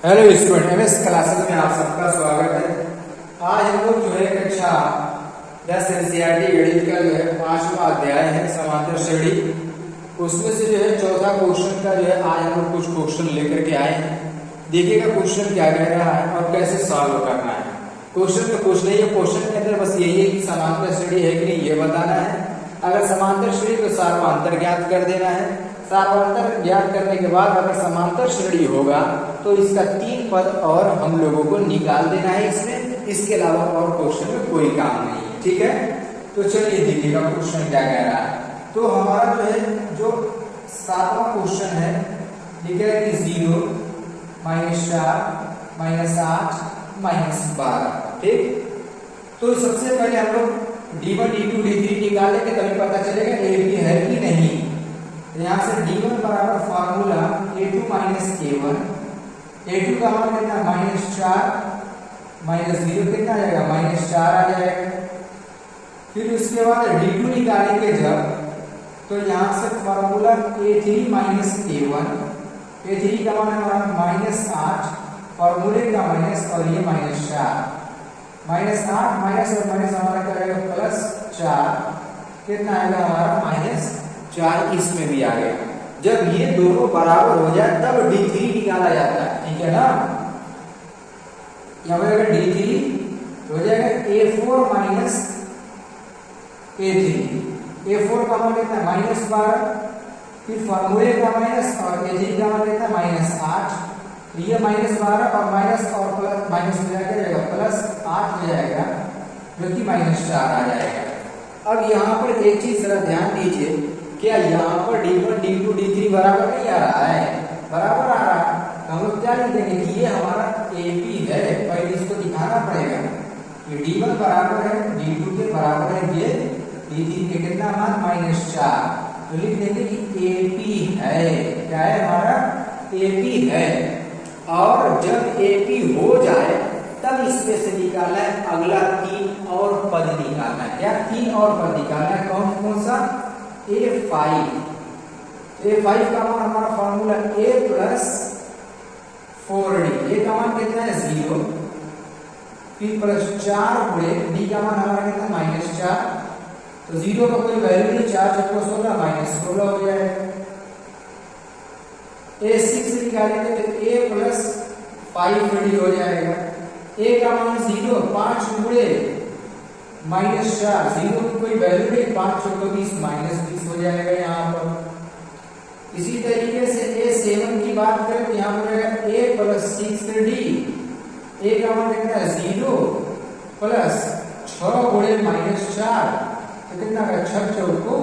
Hello student, MS classes में आप सबका स्वागत है। आज हम लोग जो है कक्षा 10 एनसीईआरटी गणित का जो है 5वां अध्याय है समांतर श्रेणी। उसमें से जो है चौथा क्वेश्चन का जो है आज हम लोग कुछ क्वेश्चन लेकर के आए हैं। देखिएगा क्वेश्चन क्या कह रहा है और कैसे सॉल्व करना है। क्वेश्चन तो कुछ नहीं है, क्वेश्चन के अंदर बस यही है कि समांतर श्रेणी है कि नहीं ये बताना है। अगर समांतर श्रेणी तो सार्वधातुक ज्ञात कर देना है। सार्वधातुक ज्ञात करने के बाद अगर समांतर श्रेणी होगा तो इसका 3 पद और हम लोगों को निकाल देना है इसमें। इसके अलावा और क्वेश्चन में कोई काम नहीं है, ठीक है। तो चलिए देखिएगा क्वेश्चन क्या कह रहा है। तो हमारा जो है जो 7वां क्वेश्चन है लिखा है कि 0 -4 -8 -12, ठीक। तो सबसे पहले हम लोग d1 d2 d3 निकालेंगे तभी पता चलेगा a b है कि नहीं। यहाँ से d1 बराबर फॉर्मूला a2 a1, a2 का मान कितना -4 -0 कितना आ जाएगा -4 आ जाएगा। फिर उसके बाद d2 निकालेंगे जब, तो यहाँ से फॉर्मूला a3 a1, a3 का मान हमारा -8, फॉर्मूले का माइनस और ये -4, -8 माइनस और माइनस हमारा क्या आएगा +4, कितना आएगा हमारा -4। इसमें भी आ गया। जब ये दोनों बराबर हो जाए तब d3 निकाला जाता है, ठीक है ना। यहाँ पर अगर d3 हो जाएगा a4 a3 का मान कितना -12, फिर फॉर्मूले का माइनस और a3 का मान कितना -8, ये -12 और माइनस और प्लस माइनस हो जाएगा +8 हो जाएगा, जो कि -4 आ जाएगा। अब यहाँ पर एक चीज जरा ध्यान दीजिए, क्या यहाँ पर d1 d2 d3 बराबर नहीं आ रहा है? बराबर आ रहा है। हम लोग क्या लिख देंगे कि ये हमारा AP है, पहले इसको दिखाना पड़ेगा। ये d1 बराबर है d2 के बराबर है, ये d3 के कितना मान -4, तो लिख देंगे कि AP है। क्या है हमारा AP है। और जब AP हो जाए तब इसमें से निकालना है अगला 3 और पद निकालना है। क्या 3 और पद निकालना है? कौन सा? A5 का मान हमारा फॉर्मूला A + 4D, A का मान कितना है 0, फिर +4 गुणे D का मान हमारा कितना -4, तो 0 का कोई वैल्यू नहीं, 4 × 16 -16 हो जाएगा। A6 निकालेंगे तो A + 5D हो जाएगा। A का मान 0, 5 गुणे -4, 0 की कोई वैल्यू नहीं, 5 × 20 -20 हो जाएगा यहाँ पर। इसी तरीके से A7 की बात करें तो यहाँ पर A + 6D, A का मान कितना है 0 + 6 गुणे -4, तो कितना है 6 × 4 को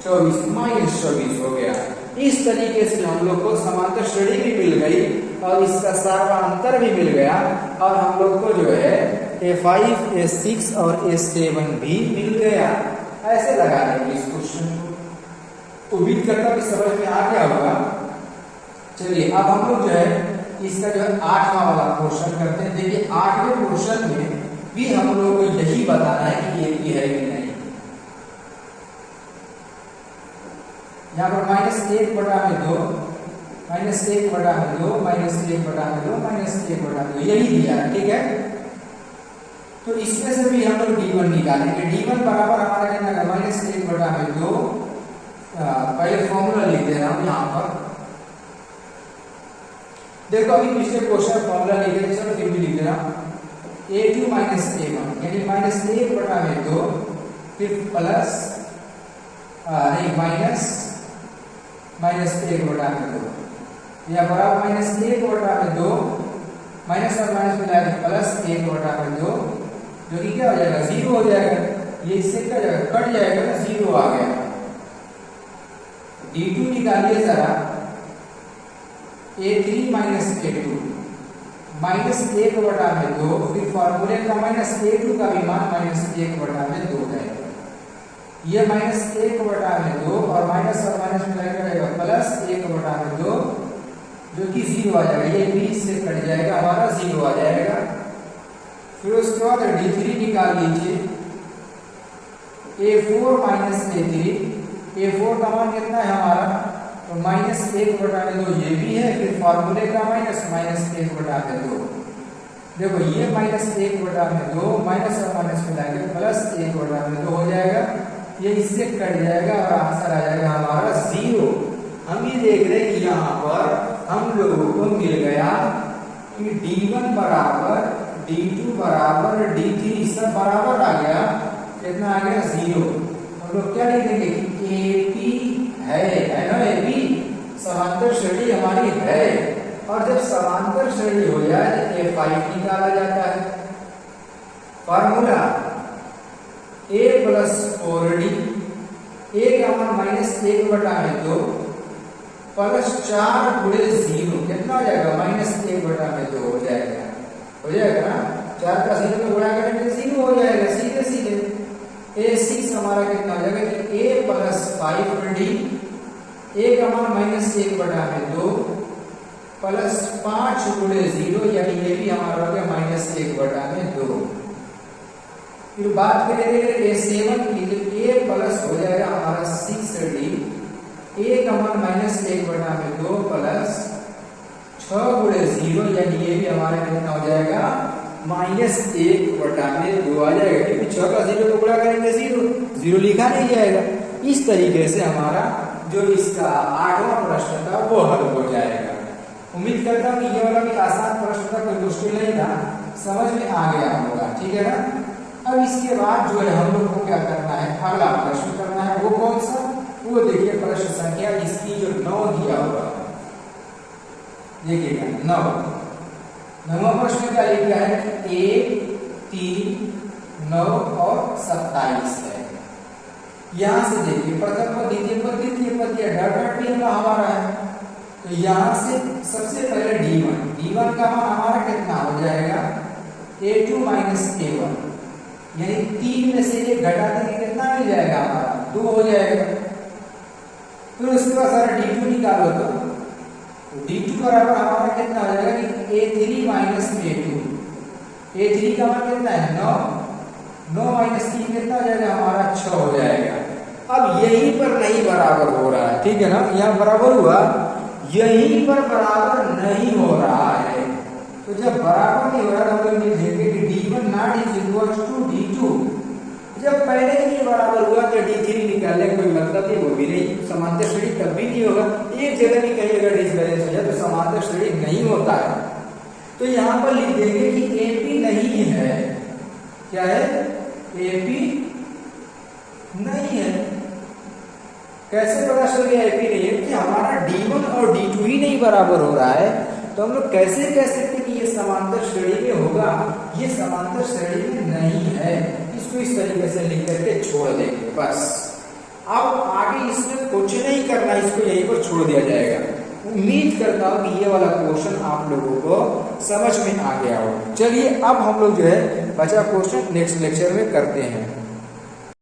24 -24 हो गया। इस तरीके से हम लोग को समांतर श्रेणी भी मिल गई और इसका सार्वधातुक भी मिल गया, और हम लोग को जो है A5 A6 और A7 भी मिल गया। ऐसे लगा देंगे इस क्वेश्चन को। उम्मीद करता हूं समझ में आ गया होगा। चलिए अब हम लोग जो है इसका जो है 8वां वाला क्वेश्चन करते हैं। देखिए 8वें क्वेश्चन में भी हम लोग को यही बताना है कि ये भी है कि नहीं। यहाँ पर -1/2 -1/2 -1/2 -1/2 यही दिया है, ठीक है। तो इसमें से भी हम लोग d1 निकालेंगे। d1 बराबर हमारा कितना है -1/2। पहले फॉर्मूला लिख दे रहा हूं यहाँ पर। देखो अभी पिछले क्वेश्चन फॉर्मूला लिख रहे, चलो फिर भी लिख दे रहा हूं। a2 - a1 यानी -1/2, फिर प्लस नहीं -1/2 या बराबर -1/2, माइनस और माइनस मिला के +1/2, जो कि क्या हो जाएगा 0 हो जाएगा। ये इससे क्या जाएगा कट जाएगा ना, 0 आ गया। d2 निकालिए जरा, A3 - A2 -1/2, फिर फॉर्मूले का -A2 का भी मान -1/2 है। ये -1/2 और माइनस मिला के रहेगा +1/2, जो कि 0 आ जाएगा। ये 20 से कट जाएगा, हमारा 0 आ जाएगा। फिर उसके बाद d3 निकाल लीजिए। A4 - A3, A4 का मान कितना है हमारा तो -1/2 ये भी है, फिर फॉर्मूले का -1/2। देखो ये -1/2 माइनस और माइनस मिलाकर +1/2 हो जाएगा, ये इससे कट जाएगा और आंसर आ जाएगा हमारा 0। हम ये देख रहे हैं कि यहाँ पर हम लोगों को मिल गया कि d1 बराबर d2 बराबर d3 सब बराबर आ गया, कितना आ गया 0। हम लोग क्या लिखेंगे कि AP है ना, AP समांतर श्रेणी हमारी है, और जब समांतर श्रेणी हो जाए तो A5 निकाला जाता है। फार्मूला A + 4D, A का मान -1/2 प्लस 4 गुणे 0 कितना हो जाएगा -1/2 हो जाएगा ना। 4 का 0 में गुणा करेंगे 0 हो जाएगा सीधे सीधे। A6 हमारा कितना हो जाएगा कि A + 5D, A का मान -1/2 प्लस 5 गुणे 0, यानी ये भी हमारा हो गया -1/2। फिर बात करेंगे A7 की, तो A प्लस हो जाएगा हमारा 6D, A का मान -1/2 प्लस 6 गुणे 0, यानी ये भी हमारा कितना हो जाएगा -1/2 आ जाएगा, क्योंकि 6 का 0 को गुणा करेंगे 0 लिखा नहीं जाएगा। इस तरीके से हमारा जो इसका 8वां प्रश्न था वो हल हो जाएगा। उम्मीद करता हूँ कि ये वाला भी आसान प्रश्न था, कोई मुश्किल नहीं था, समझ में आ गया होगा, ठीक है ना। अब इसके बाद जो है हम लोग को क्या करना है, अगला प्रश्न करना है। वो कौन सा, वो देखिए प्रश्न संख्या इसकी जो 9 दिया हुआ, देखिएगा 9वां प्रश्न का ये क्या है कि 1, 3, 9 और 27 है। यहां से देखिए प्रथम पद, द्वितीय पद, तृतीय पद के डॉट डी हमारा है, तो यहां से सबसे पहले d1 का मान हमारा कितना हो जाएगा a2 - a1, यानी 3 में से एक घटा देंगे कितना मिल जाएगा हमारा 2 हो जाएगा। फिर उसके बाद सारा d2 निकालो, तो d2 बराबर हमारा कितना हो जाएगा कि a3 - a2, a3 का मान कितना है 9 - 3 कितना हो जाएगा हमारा 6 हो जाएगा। अब यहीं पर नहीं बराबर हो रहा है, ठीक है ना, यहाँ बराबर हुआ, यहीं पर बराबर नहीं हो रहा है। तो जब बराबर नहीं हो रहा तो हम लोग लिखेंगे कि d1 ≠ d2। जब पहले ही बराबर हुआ तो d3 निकालने कोई मतलब नहीं, वो भी नहीं, समांतर श्रेणी तब भी नहीं होगा। एक जगह भी कहीं अगर डिसबैलेंस हो जाए तो समांतर श्रेणी नहीं होता है। तो यहाँ पर लिख देंगे कि AP नहीं है, क्या है AP नहीं है। कैसे पता चल गया AP नहीं है, कि हमारा d1 और d2 ही नहीं बराबर हो रहा है, तो हम लोग कैसे कह सकते कि ये समांतर श्रेणी में होगा, ये समांतर श्रेणी में नहीं है। इसको इस तरीके से लिख करके छोड़ देंगे बस। अब आगे इसमें कुछ नहीं करना, इसको यहीं पर छोड़ दिया जाएगा। उम्मीद करता हूँ कि ये वाला क्वेश्चन आप लोगों को समझ में आ गया हो। चलिए अब हम लोग जो है बचा क्वेश्चन नेक्स्ट लेक्चर में करते हैं।